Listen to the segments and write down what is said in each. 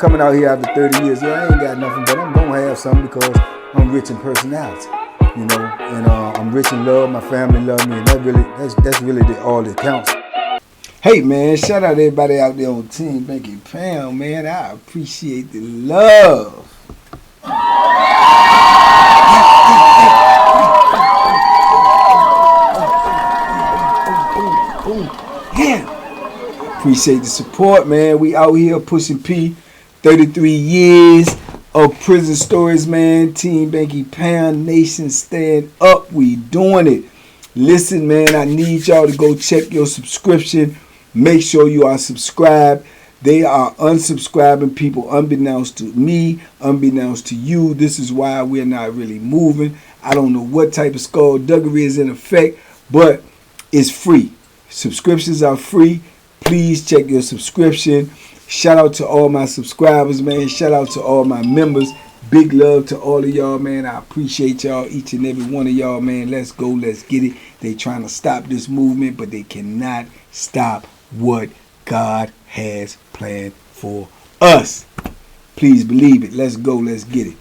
coming out here after 30 years. Yeah, I ain't got nothing, but I'm gonna have something because I'm rich in personality, you know, and I'm rich in love. My family love me, and that's really all that counts. Hey man, shout out to everybody out there on Team Banky Pound, man. I appreciate the love. Yeah. Appreciate the support, man. We out here pushing P. 33 years of prison stories, man. Team Banky Pound Nation, stand up. We doing it. Listen, man, I need y'all to go check your subscription. Make sure you are subscribed. They are unsubscribing people, unbeknownst to me, unbeknownst to you. This is why we're not really moving. I don't know what type of skullduggery is in effect, but it's free. Subscriptions are free. Please check your subscription. Shout out to all my subscribers, man. Shout out to all my members. Big love to all of y'all, man. I appreciate y'all, each and every one of y'all, man. Let's go. Let's get it. They trying to stop this movement, but they cannot stop what God has planned for us. Please believe it. Let's go. Let's get it.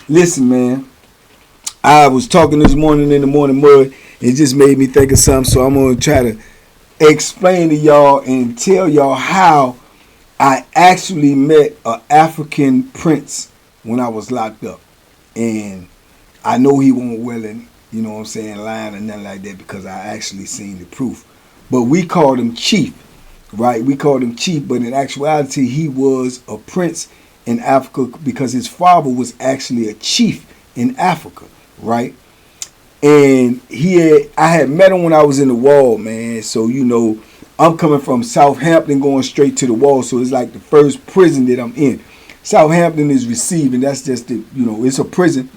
Listen, man. I was talking this morning in the morning mud. It just made me think of something, so I'm going to try to explain to y'all and tell y'all how I actually met an African prince when I was locked up. And I know he wasn't willing, you know what I'm saying, lying or nothing like that, because I actually seen the proof. But we called him Chief, right? We called him Chief, but in actuality, he was a prince in Africa because his father was actually a chief in Africa, right? And I had met him when I was in the wall, man. So, you know, I'm coming from Southampton going straight to the wall. So it's like the first prison that I'm in. Southampton is receiving. That's just the, you know, it's a prison.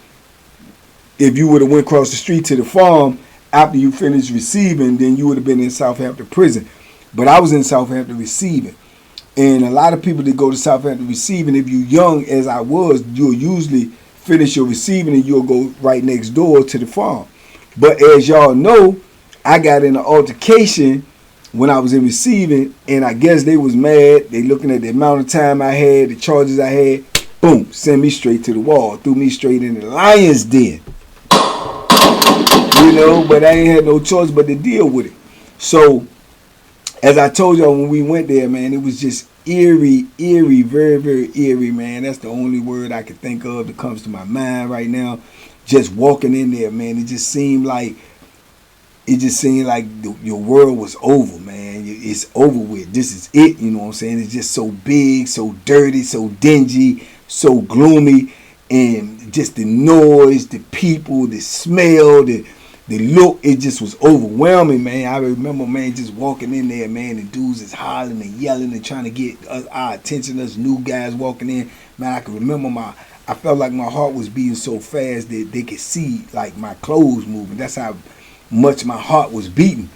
If you would have went across the street to the farm after you finished receiving, then you would have been in Southampton prison. But I was in Southampton receiving. And a lot of people that go to Southampton receiving, if you're young as I was, you'll usually finish your receiving and you'll go right next door to the farm. But as y'all know, I got in an altercation when I was in receiving, and I guess they was mad. They looking at the amount of time I had, the charges I had. Boom, send me straight to the wall. Threw me straight in the lion's den. You know, but I ain't had no choice but to deal with it. So, as I told y'all when we went there, man, it was just eerie, very, very eerie, man. That's the only word I could think of that comes to my mind right now. Just walking in there, man, it just seemed like your world was over, man. It's over with. This is it, you know what I'm saying? It's just so big, so dirty, so dingy, so gloomy, and just the noise, the people, the smell, the look, it just was overwhelming, man. I remember, man, just walking in there, man, the dudes is hollering and yelling and trying to get our attention, us new guys walking in. Man, I can remember I felt like my heart was beating so fast that they could see, like, my clothes moving. That's how much my heart was beating,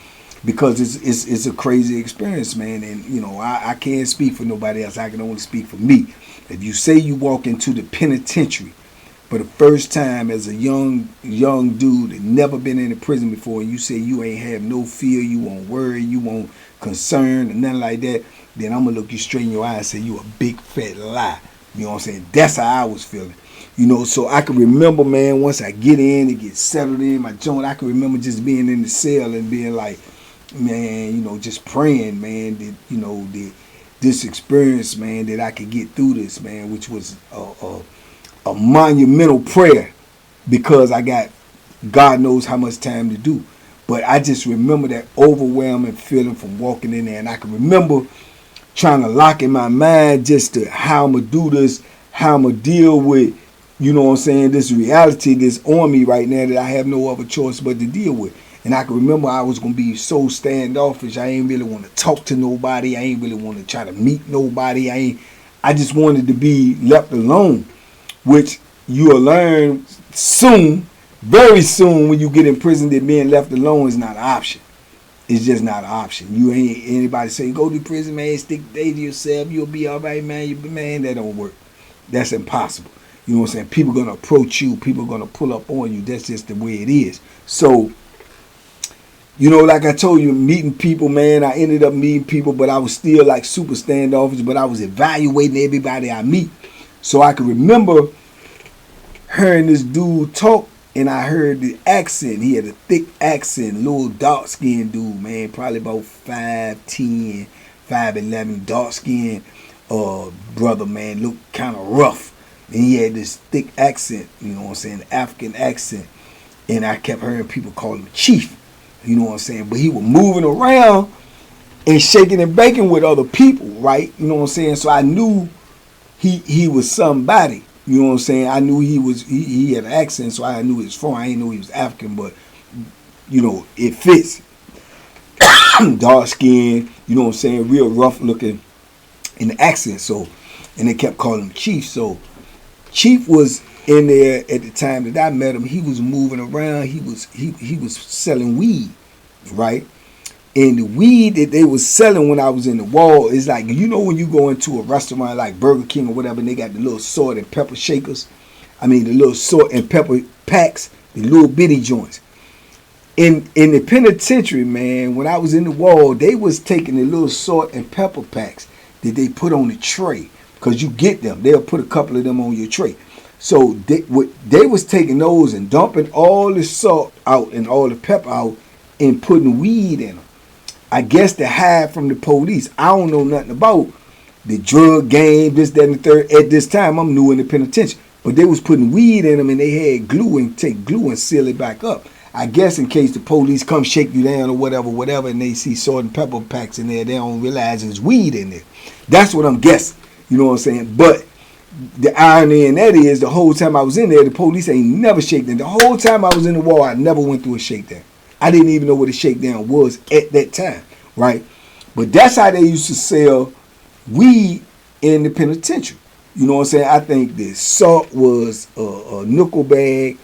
because it's a crazy experience, man. And, you know, I can't speak for nobody else. I can only speak for me. If you say you walk into the penitentiary for the first time as a young dude that never been in a prison before, and you say you ain't have no fear, you won't worry, you won't concern, and nothing like that, then I'm going to look you straight in your eye and say you a big fat lie. You know what I'm saying? That's how I was feeling. You know, so I can remember, man, once I get in and get settled in my joint, I can remember just being in the cell and being like, man, you know, just praying, man, that, you know, this experience, man, that I could get through this, man, which was a monumental prayer, because I got God knows how much time to do. But I just remember that overwhelming feeling from walking in there. And I can remember trying to lock in my mind just to how I'm going to do this, how I'm going to deal with, you know what I'm saying, this reality that's on me right now that I have no other choice but to deal with. And I can remember I was going to be so standoffish. I ain't really want to talk to nobody. I ain't really want to try to meet nobody. I just wanted to be left alone, which you'll learn soon, very soon, when you get in prison, that being left alone is not an option. It's just not an option. You ain't anybody say, go to prison, man, stick the day to yourself, you'll be all right, man. Man, that don't work. That's impossible. You know what I'm saying? People are going to approach you. People are going to pull up on you. That's just the way it is. So, You know, like I told you, meeting people, man. I ended up meeting people, but I was still like super standoffish. But I was evaluating everybody I meet, so I could remember hearing this dude talk, and I heard the accent. He had a thick accent, little dark skinned dude, man, probably about 5'10", 5'11", dark skinned brother, man, looked kind of rough. And he had this thick accent, you know what I'm saying, African accent. And I kept hearing people call him Chief, you know what I'm saying. But he was moving around and shaking and baking with other people, right? You know what I'm saying. So I knew he was somebody. You know what I'm saying? I knew he had an accent, so I knew he was foreign. I didn't know he was African, but you know, it fits. Dark skin, you know what I'm saying, real rough looking in the accent. So, and they kept calling him Chief. So Chief was in there at the time that I met him. He was moving around. He was selling weed, right? And the weed that they was selling when I was in the wall is like, you know, when you go into a restaurant like Burger King or whatever, and they got the little salt and pepper shakers. I mean, the little salt and pepper packs, the little bitty joints. In the penitentiary, man, when I was in the wall, they was taking the little salt and pepper packs that they put on the tray, because you get them. They'll put a couple of them on your tray. So they was taking those and dumping all the salt out and all the pepper out and putting weed in them. I guess to hide from the police. I don't know nothing about the drug game, this, that, and the third. At this time, I'm new in the penitentiary. But they was putting weed in them, and they had glue and take glue and seal it back up. I guess in case the police come shake you down or whatever, and they see salt and pepper packs in there, they don't realize there's weed in there. That's what I'm guessing. You know what I'm saying? But the irony in that is, the whole time I was in there, the police ain't never shaken. The whole time I was in the wall, I never went through a shakedown. I didn't even know what a shakedown was at that time, right? But that's how they used to sell weed in the penitentiary. You know what I'm saying? I think the salt was a nickel bag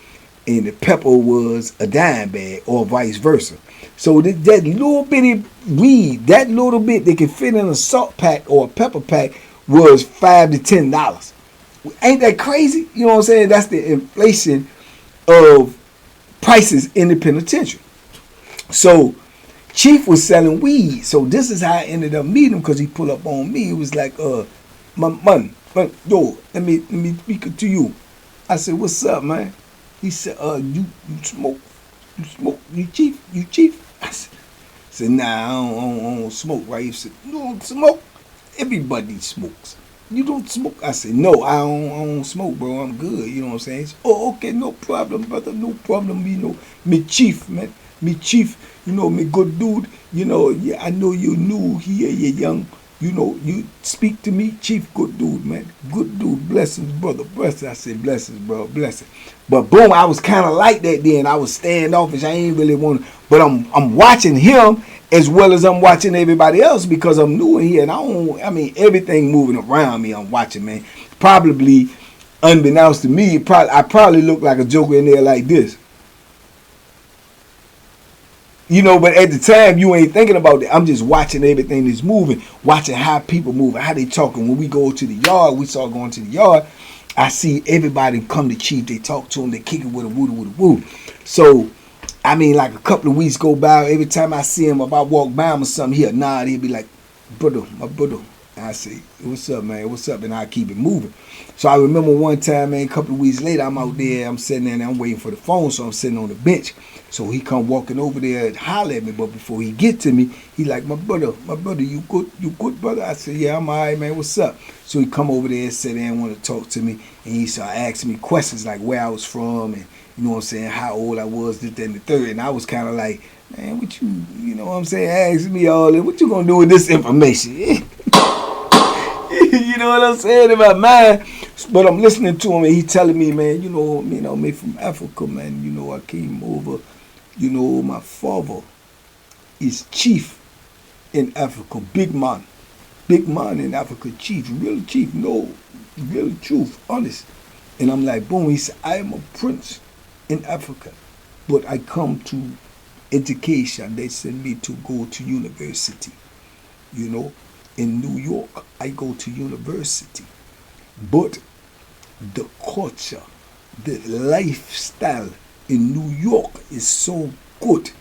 and the pepper was a dime bag, or vice versa. So that little bitty weed, that little bit that can fit in a salt pack or a pepper pack, was $5 to $10. Ain't that crazy? You know what I'm saying? That's the inflation of prices in the penitentiary. So Chief was selling weed. So this is how I ended up meeting him, because he pulled up on me. It was like, my man, yo, let me speak to you. I said, what's up, man? He said, you smoke? You smoke? You chief? I said, nah, I don't smoke, right? He said, you don't smoke? Everybody smokes. You don't smoke? I said, no, I don't smoke, bro. I'm good. You know what I'm saying? He said, oh, okay, no problem, brother. No problem. You know, me chief, man. Me chief, you know, me good dude. You know, yeah, I know you new here, you young. You know, you speak to me, chief, good dude, man. Good dude. Blessings, brother. Blessings. I said, blessings, bro. Blessings. But boom, I was kind of like that then. I was standoffish. I ain't really want to. But I'm watching him as well as I'm watching everybody else, because I'm new in here. And I mean, everything moving around me, I'm watching, man. Probably, unbeknownst to me, I probably look like a joker in there like this. You know, but at the time, you ain't thinking about that. I'm just watching everything that's moving, watching how people moving, how they talking. When we go to the yard, we start going to the yard, I see everybody come to Chief. They talk to him. They kick it with a woo. So, I mean, like a couple of weeks go by. Every time I see him, if I walk by him or something, he'll nod. He'll be like, brother, my brother. And I say, what's up, man? What's up? And I keep it moving. So I remember one time, man, a couple of weeks later, I'm out there. I'm sitting there and I'm waiting for the phone. So I'm sitting on the bench. So he come walking over there and holler at me. But before he get to me, he like, my brother, you good, brother? I said, yeah, I'm all right, man. What's up? So he come over there and sit there and want to talk to me. And he started asking me questions like where I was from and, you know what I'm saying, how old I was, this, that, and the third. And I was kind of like, man, what you know what I'm saying, asking me all this. What you going to do with this information? You know what I'm saying, in my mind. But I'm listening to him and he telling me, man, you know, me from Africa, man. You know, I came over. You know, my father is chief in Africa, big man in Africa, chief, real chief, no, real truth, honest. And I'm like, boom, he said, I am a prince in Africa, but I come to education. They send me to go to university, you know. In New York, I go to university, but the culture, the lifestyle in New York is so good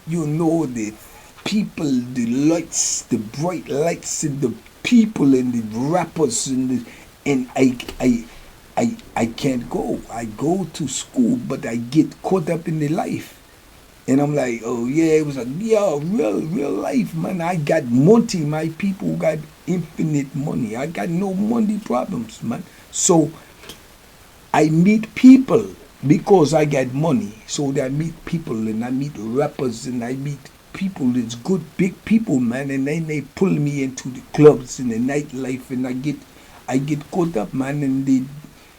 you know, the people, the lights, the bright lights, and the people, and the rappers, and I can't go. I go to school, but I get caught up in the life. And I'm like, oh yeah, it was like, yeah, real life, man. I got money. My people got infinite money. I got no money problems, man. So I meet people because I got money. So I meet people and I meet rappers and I meet people that's good big people, man. And then they pull me into the clubs and the nightlife and I get caught up, man. And they,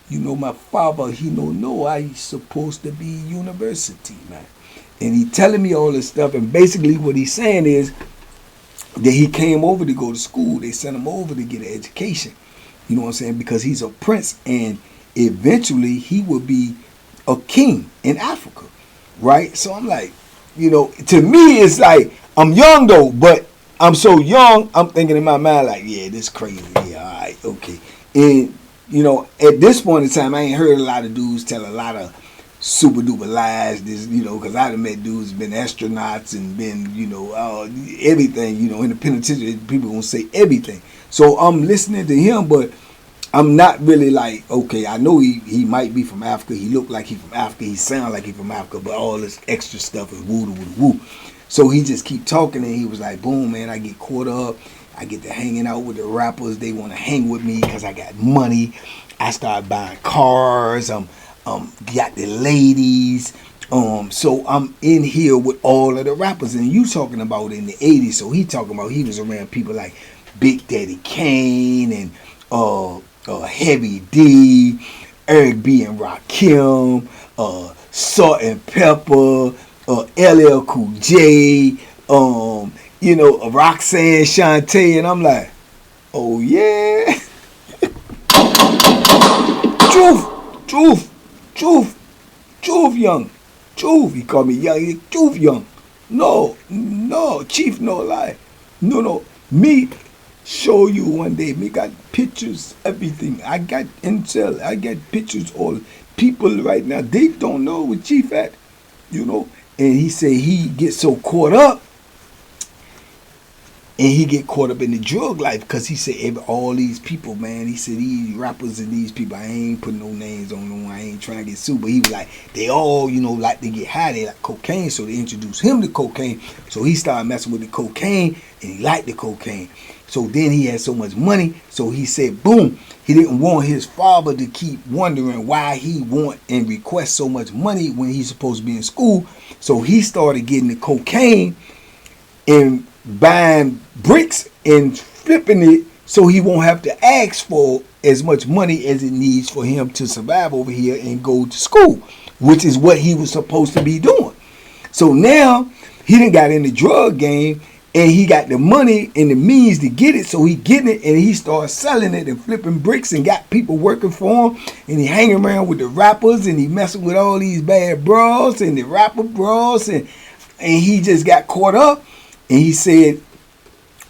you know, my father, he don't know I supposed to be university, man. And he telling me all this stuff, and basically what he's saying is that he came over to go to school. They sent him over to get an education. You know what I'm saying? Because he's a prince, and eventually he will be a king in Africa, right? So I'm like, you know, to me it's like, I'm young though, but I'm so young, I'm thinking in my mind like, yeah, this crazy. Yeah, all right, okay. And, you know, at this point in time, I ain't heard a lot of dudes tell a lot of super duper lies, this, you know, because I done met dudes been astronauts and been, you know, everything, you know, in the penitentiary, people gonna say everything. So I'm listening to him, but I'm not really like, okay, I know he might be from Africa, he look like he from Africa, he sound like he from Africa, but all this extra stuff is woo woo woo. So he just keep talking, and he was like, boom, man, I get caught up, I get to hanging out with the rappers, they want to hang with me because I got money, I start buying cars, got the ladies. So I'm in here with all of the rappers, and you talking about in the 80s. So he talking about he was around people like Big Daddy Kane and Heavy D, Eric B and Rakim, Salt and Pepper, LL Cool J, you know, Roxanne Shante, and I'm like, oh yeah, Truth young. Truth, he called me young. Truth young. No, Chief, no lie. No. Me show you one day. Me got pictures, everything. I got intel. I got pictures. All people right now, they don't know what Chief at, you know. And he said he gets so caught up. And he get caught up in the drug life because he said all these people, man, he said these rappers and these people, I ain't putting no names on them, I ain't trying to get sued, but he was like, they all, you know, like to get high, they like cocaine, so they introduced him to cocaine, so he started messing with the cocaine, and he liked the cocaine. So then he had so much money, so he said, boom, he didn't want his father to keep wondering why he want and request so much money when he's supposed to be in school, so he started getting the cocaine and buying bricks and flipping it so he won't have to ask for as much money as it needs for him to survive over here and go to school, which is what he was supposed to be doing. So now he done got in the drug game and he got the money and the means to get it, so he getting it and he starts selling it and flipping bricks and got people working for him, and he hanging around with the rappers and he messing with all these bad bros and the rapper bros, and he just got caught up. And he said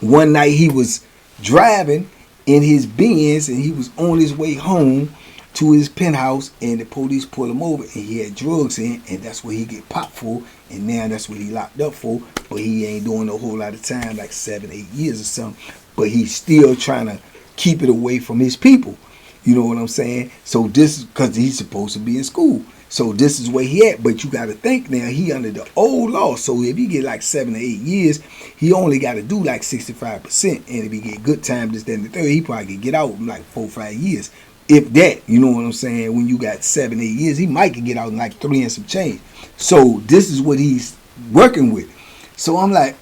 one night he was driving in his Benz and he was on his way home to his penthouse, and the police pulled him over and he had drugs in, and that's what he get popped for, and now that's what he locked up for. But he ain't doing a whole lot of time, like 7-8 years or something, but he's still trying to keep it away from his people, you know what I'm saying? So this is because he's supposed to be in school. So this is where he at, but you got to think now, he under the old law. So if he get like 7 or 8 years, he only got to do like 65%. And if he get good time, this, then the third, he probably could get out in like 4 or 5 years. If that, you know what I'm saying? When you got 7, 8 years, he might could get out in like 3 and some change. So this is what he's working with. So I'm like,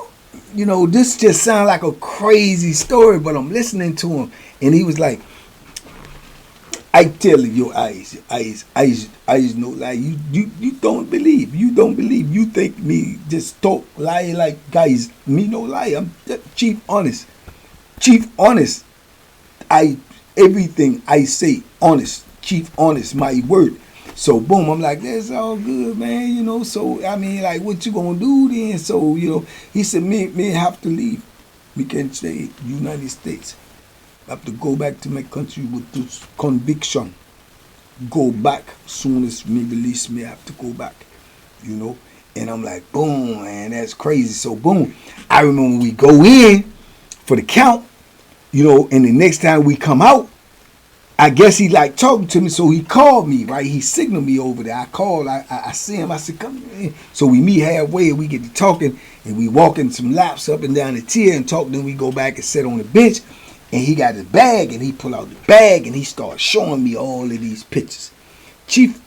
you know, this just sounds like a crazy story, but I'm listening to him. And he was like, I tell you, your eyes no lie. You don't believe. You think me just talk lie like guys. Me no lie. I'm chief honest. Everything I say honest. Chief honest. My word. So boom, I'm like, that's all good, man. You know. So I mean, like, what you gonna do then? So you know, he said, me have to leave. We can't stay United States. I have to go back to my country with this conviction. Go back soon as me release me. I have to go back, you know. And I'm like, boom, man, that's crazy. So boom, I remember when we go in for the count, you know, and the next time we come out, I guess he like talking to me, so he called me, right? He signaled me over there. I called, I see him, I said, come in. So we meet halfway and we get to talking, and we walking some laps up and down the tier and talk, then we go back and sit on the bench, and he got his bag, and he pull out the bag, and he starts showing me all of these pictures. Chief,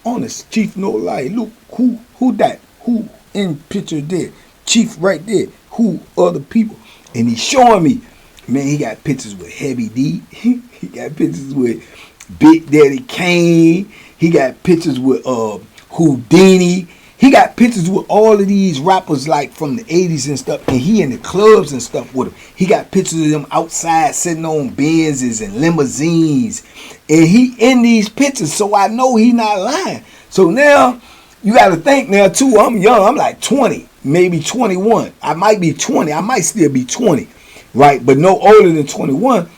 honest, Chief, no lie. Look, who that? Who in picture there? Chief right there. Who other people? And he's showing me. Man, he got pictures with Heavy D. He got pictures with Big Daddy Kane. He got pictures with Houdini. He got pictures with all of these rappers like from the 80s and stuff. And he in the clubs and stuff with them. He got pictures of them outside sitting on Benzes and limousines. And he in these pictures, so I know he not lying. So now, you got to think now too, I'm young. I'm like 20, maybe 21. I might be 20. I might still be 20. Right, but no older than 21.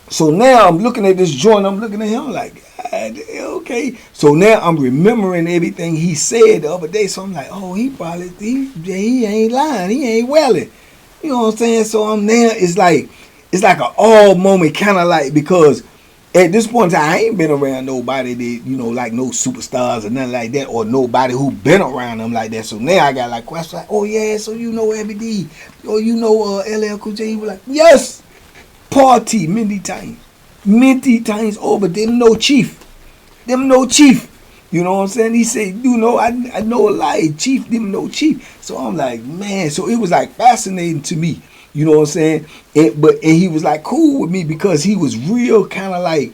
So now I'm looking at this joint. I'm looking at him like, okay. So now I'm remembering everything he said the other day. So I'm like, oh, he ain't lying. He ain't welling. You know what I'm saying? So I'm there. It's like an all moment kind of like, because at this point in time, I ain't been around nobody that, you know, like no superstars or nothing like that, or nobody who been around them like that. So now I got like questions like, oh yeah, so you know Heavy D, or you know LL Cool J. He was like, yes, party many times over. Them no chief. You know what I'm saying? He said, you know, I know a lie, chief. Them no chief. So I'm like, man. So it was like fascinating to me. You know what I'm saying? And he was like cool with me because he was real kind of like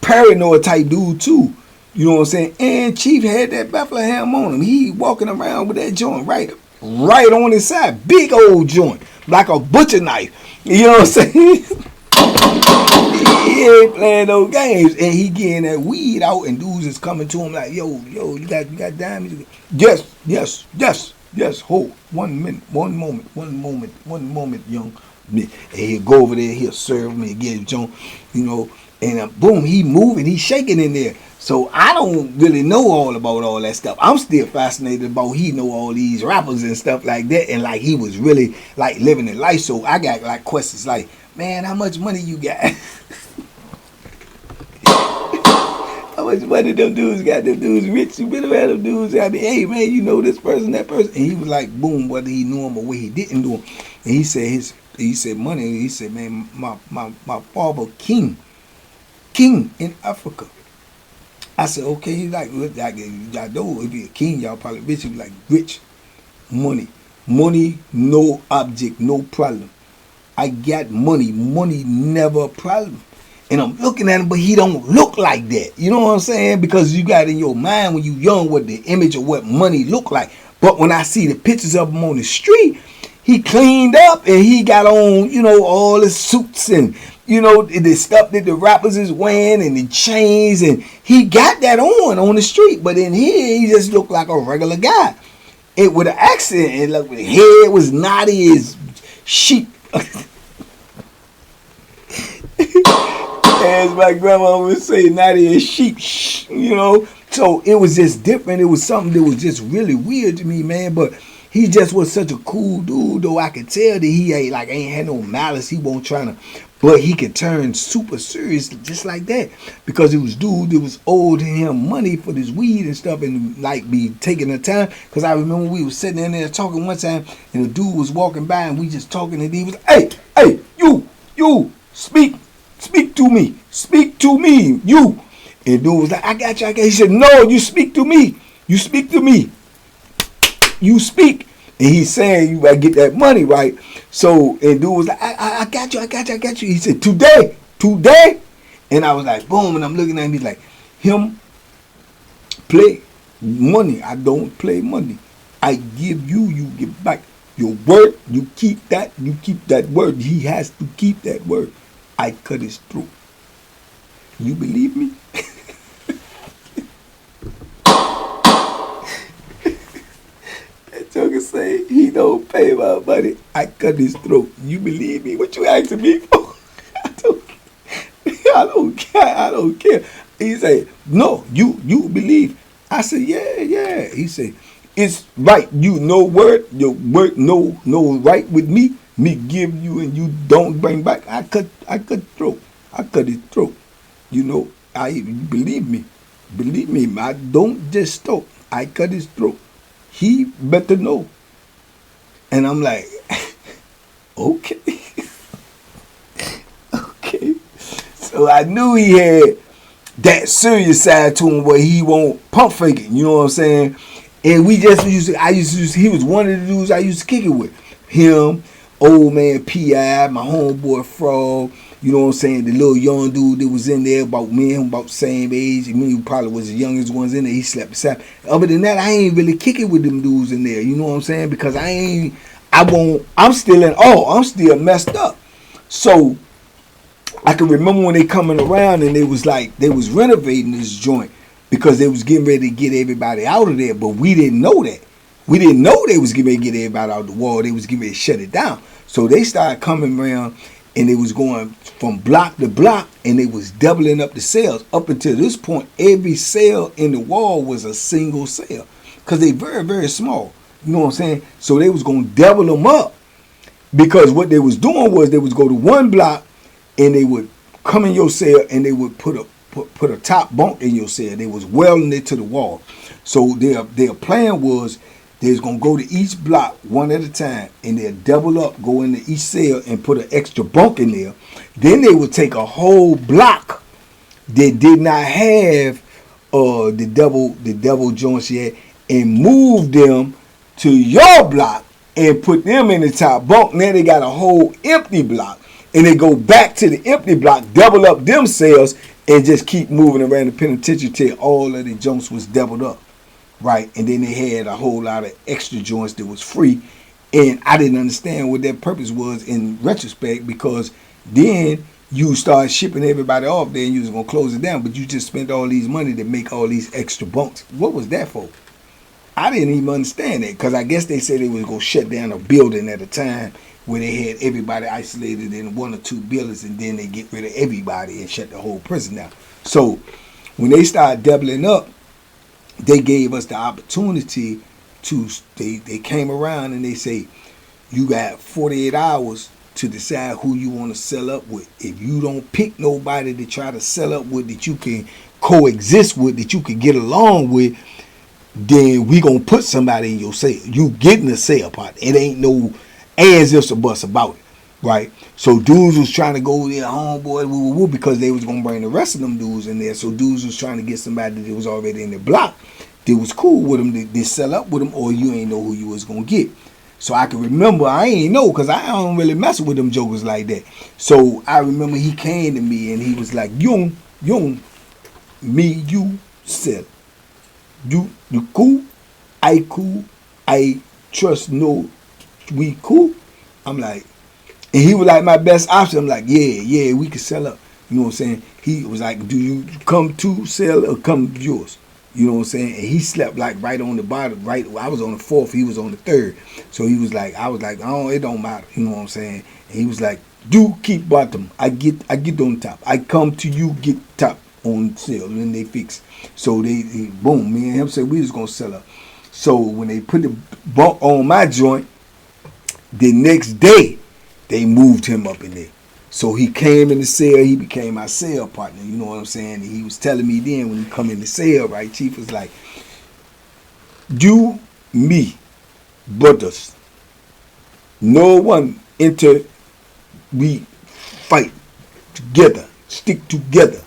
paranoid type dude too. You know what I'm saying? And Chief had that Bethlehem on him. He walking around with that joint right on his side. Big old joint. Like a butcher knife. You know what I'm saying? He ain't playing no games. And he getting that weed out, and dudes is coming to him like, yo, you got diamonds? Yes, hold. 1 minute, one moment, young. And he'll go over there, he'll serve me, get his joint, you know, and boom, he moving, he shaking in there. So I don't really know all about all that stuff. I'm still fascinated about he know all these rappers and stuff like that, and like he was really like living his life. So I got like questions like, man, how much money you got? How much money them dudes got? Them dudes rich. You been around them dudes. I mean, hey man, you know this person, that person. And he was like, boom, whether he knew him or what he didn't know him. And he said money. He said, man, my father king in Africa. I said, okay. He's like, y'all know if he a king, y'all probably rich. He was like, rich, money, no object, no problem. I got money never a problem. And I'm looking at him, but he don't look like that. You know what I'm saying? Because you got in your mind when you young what the image of what money look like. But when I see the pictures of him on the street, he cleaned up and he got on, you know, all the suits and, you know, the stuff that the rappers is wearing and the chains. And he got that on the street. But in here, he just looked like a regular guy. It with an accent. And look, his head was knotty as sheep. As my grandma would say, naughty as sheep, you know. So it was just different. It was something that was just really weird to me, man. But he just was such a cool dude, though. I could tell that he ain't had no malice. He won't trying to, but he could turn super serious just like that because it was dude that was owed him money for this weed and stuff, and like be taking the time. Because I remember we was sitting in there talking one time, and the dude was walking by, and we just talking, and he was, hey, you speak to me, you. And dude was like, I got you. He said, no, you speak to me. You speak. And he's saying you gotta get that money, right? So, and dude was like, I got you. He said, today. And I was like, boom, and I'm looking at him, he's like, him play money. I don't play money. I give you give back. Your word, you keep that word. He has to keep that word. I cut his throat. You believe me? That joker say he don't pay my money. I cut his throat. You believe me? What you asking me for? I don't care. He say, no, you believe. I said, yeah. He said, it's right. You know word, your word, no right with me. Me give you and you don't bring back. I cut throat. I cut his throat. You know, believe me. Believe me, I don't just talk. I cut his throat. He better know. And I'm like, okay. Okay. So I knew he had that serious side to him where he won't pump fake it. You know what I'm saying? And we just he was one of the dudes I used to kick it with. Him, old man P.I., my homeboy Frog, you know what I'm saying? The little young dude that was in there, about me and him about the same age. I mean, he probably was the youngest ones in there. He slept beside. Other than that, I ain't really kicking with them dudes in there. You know what I'm saying? Because I'm still messed up. So I can remember when they coming around and they was renovating this joint because they was getting ready to get everybody out of there, but we didn't know that. We didn't know they was getting ready to get everybody out the wall. They was getting ready to shut it down. So they started coming around and they was going from block to block and they was doubling up the cells. Up until this point, every cell in the wall was a single cell because they very, very small. You know what I'm saying? So they was going to double them up because what they was doing was they was go to one block and they would come in your cell and they would put a top bunk in your cell. They was welding it to the wall. So their plan was they was going to go to each block one at a time and they'll double up, go into each cell and put an extra bunk in there. Then they would take a whole block that did not have the double joints yet and move them to your block and put them in the top bunk. Now they got a whole empty block. And they go back to the empty block, double up them cells, and just keep moving around the penitentiary till all of the joints was doubled up, right? And then they had a whole lot of extra joints that was free. And I didn't understand what their purpose was in retrospect because then you start shipping everybody off there and you was going to close it down, but you just spent all these money to make all these extra bunks. What was that for? I didn't even understand that because I guess they said they was going to shut down a building at a time where they had everybody isolated in one or two buildings and then they get rid of everybody and shut the whole prison down. So when they started doubling up, they gave us the opportunity to, they came around and they say, you got 48 hours to decide who you want to sell up with. If you don't pick nobody to try to sell up with that you can coexist with, that you can get along with, then we going to put somebody in your cell. You getting a cell part. It ain't no as if a bus about it, right? So dudes was trying to go there, homeboy, because they was gonna bring the rest of them dudes in there. So dudes was trying to get somebody that was already in the block that was cool with them, that sell up with them, or you ain't know who you was gonna get. So I can remember, I ain't know, because I don't really mess with them jokers like that. So I remember he came to me and he was like, Young, me, you, sell. You cool? I cool? I trust no. We cool? I'm like, and he was like my best option. I'm like, yeah, we can sell up. You know what I'm saying? He was like, do you come to sell or come yours? You know what I'm saying? And he slept like right on the bottom, right. I was on the fourth, he was on the third. So he was like, I was like, oh, it don't matter. You know what I'm saying? And he was like, you keep bottom. I get on top. I come to you, get top on sale. And then they fix. So they boom, me and him said we was gonna sell up. So when they put the bunk on my joint, the next day, they moved him up in there. So he came in the cell. He became my cell partner. You know what I'm saying? And he was telling me then when he come in the cell, right? Chief was like, you, me, brothers. No one we fight together, stick together.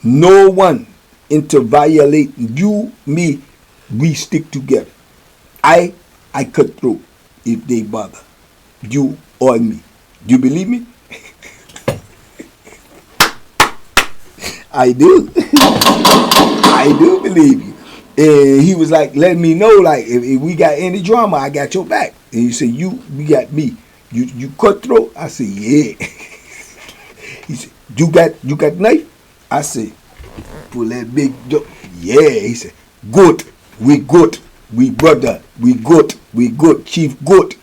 No one violate you, me, we stick together. I cut through if they bother. You or me. Do you believe me? I do. I do believe you. And he was like, let me know, like, if we got any drama, I got your back. And he said, you got me. You cut throat? I said, yeah. He said, you got knife? I said, pull that big dog. Yeah. He said, good. We good. We brother. We good. Chief good.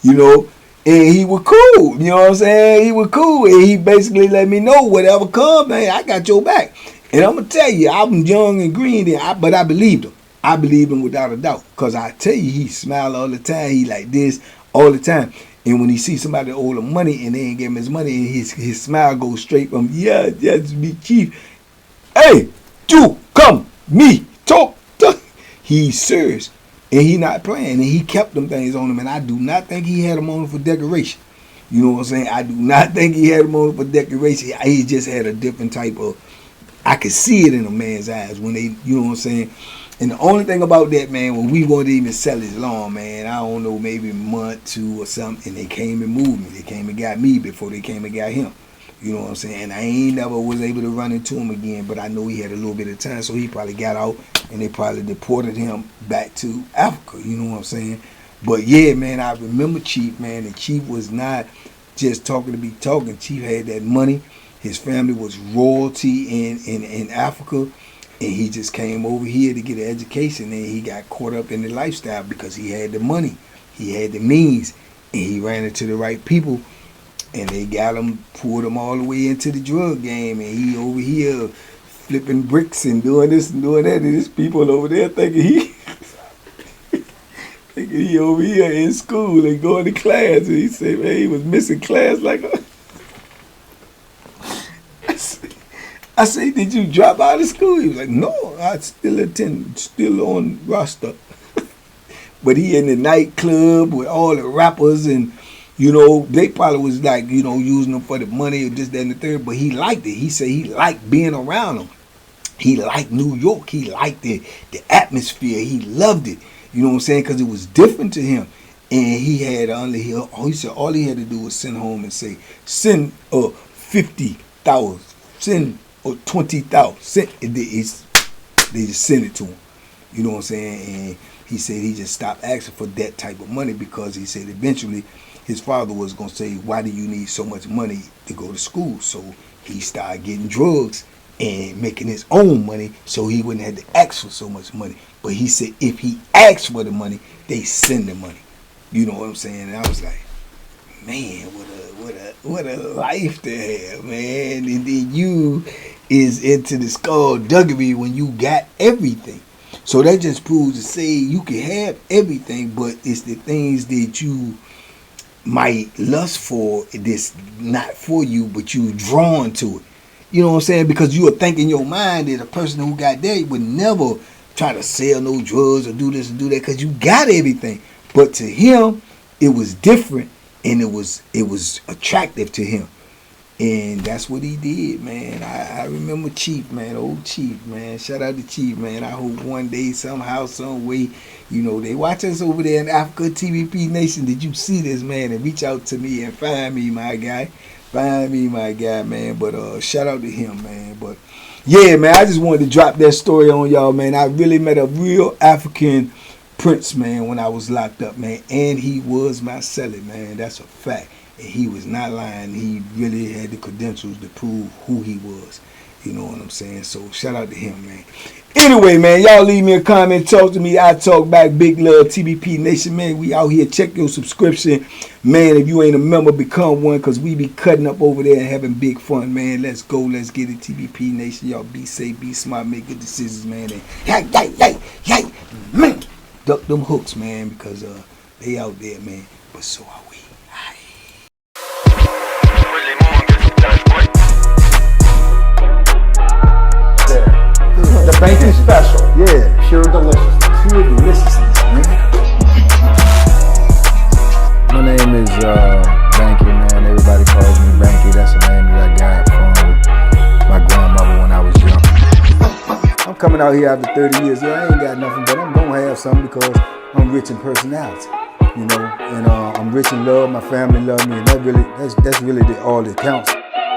You know, and he was cool, you know what I'm saying? He was cool, and he basically let me know whatever come, man, I got your back. And I'm going to tell you, I'm young and green, but I believed him. I believe him without a doubt. Because I tell you, he smile all the time. He like this all the time. And when he sees somebody owe him money and they ain't give him his money, and his smile goes straight from, yeah, that's me, chief. Hey, you, come, me, talk. He's serious. And he not playing. And he kept them things on him. And I do not think he had them on him for decoration. You know what I'm saying? I do not think he had them on him for decoration. He just had a different type of, I could see it in a man's eyes when they, you know what I'm saying? And the only thing about that, man, when we wanted to even sell his lawn, man, I don't know, maybe a month, 2 or something, and they came and moved me. They came and got me before they came and got him. You know what I'm saying? And I ain't never was able to run into him again, but I know he had a little bit of time, so he probably got out and they probably deported him back to Africa. You know what I'm saying? But yeah, man, I remember Chief, man, and Chief was not just talking to be talking. Chief had that money. His family was royalty in Africa, and he just came over here to get an education, and he got caught up in the lifestyle because he had the money, he had the means, and he ran into the right people. And they got him, pulled him all the way into the drug game, and he over here flipping bricks and doing this and doing that, and there's people over there thinking he over here in school and going to class, and he said, man, he was missing class like a... I say, did you drop out of school? He was like, no, I still attend, still on roster. But he in the nightclub with all the rappers, and you know, they probably was like, you know, using them for the money or this, that, and the third, but he liked it. He said he liked being around them. He liked New York. He liked the atmosphere. He loved it. You know what I'm saying? Because it was different to him. And he had only, he said all he had to do was send home and say, send 50,000, send 20,000. They just sent it to him. You know what I'm saying? And he said he just stopped asking for that type of money because he said eventually his father was going to say, why do you need so much money to go to school? So he started getting drugs and making his own money so he wouldn't have to ask for so much money. But he said if he asked for the money, they send the money. You know what I'm saying? And I was like, man, what a life to have, man. And then you is into the skullduggery when you got everything. So that just proves to say you can have everything, but it's the things that you might lust for that's not for you, but you drawn to it. You know what I'm saying? Because you would think in your mind that a person who got that would never try to sell no drugs or do this and do that because you got everything. But to him, it was different, and it was attractive to him. And that's what he did, man. I remember Chief, man, old Chief, man. Shout out to Chief, man. I hope one day, somehow, some way, you know, they watch us over there in Africa, TVP Nation. Did you see this, man? And reach out to me and find me, my guy. Find me, my guy, man. But shout out to him, man. But yeah, man, I just wanted to drop that story on y'all, man. I really met a real African prince, man, when I was locked up, man. And he was my Celly, man. That's a fact. And he was not lying. He really had the credentials to prove who he was. You know what I'm saying? So shout out to him, man. Anyway, man, y'all leave me a comment. Talk to me. I talk back. Big love, TBP Nation, man. We out here. Check your subscription. Man, if you ain't a member, become one, because we be cutting up over there and having big fun, man. Let's go. Let's get it, TBP Nation. Y'all be safe, be smart, make good decisions, man. And yay, man. Duck them hooks, man, because they out there, man. But so are we. The banking special. Yeah. Pure deliciousness. Pure deliciousness, man. My name is Banky, man. Everybody calls me Banky. That's the name that I got from my grandmother when I was young. I'm coming out here after 30 years. Yeah, I ain't got nothing, but I'm going to have something because I'm rich in personality, you know, and I'm rich in love. My family love me, and that's really all that counts.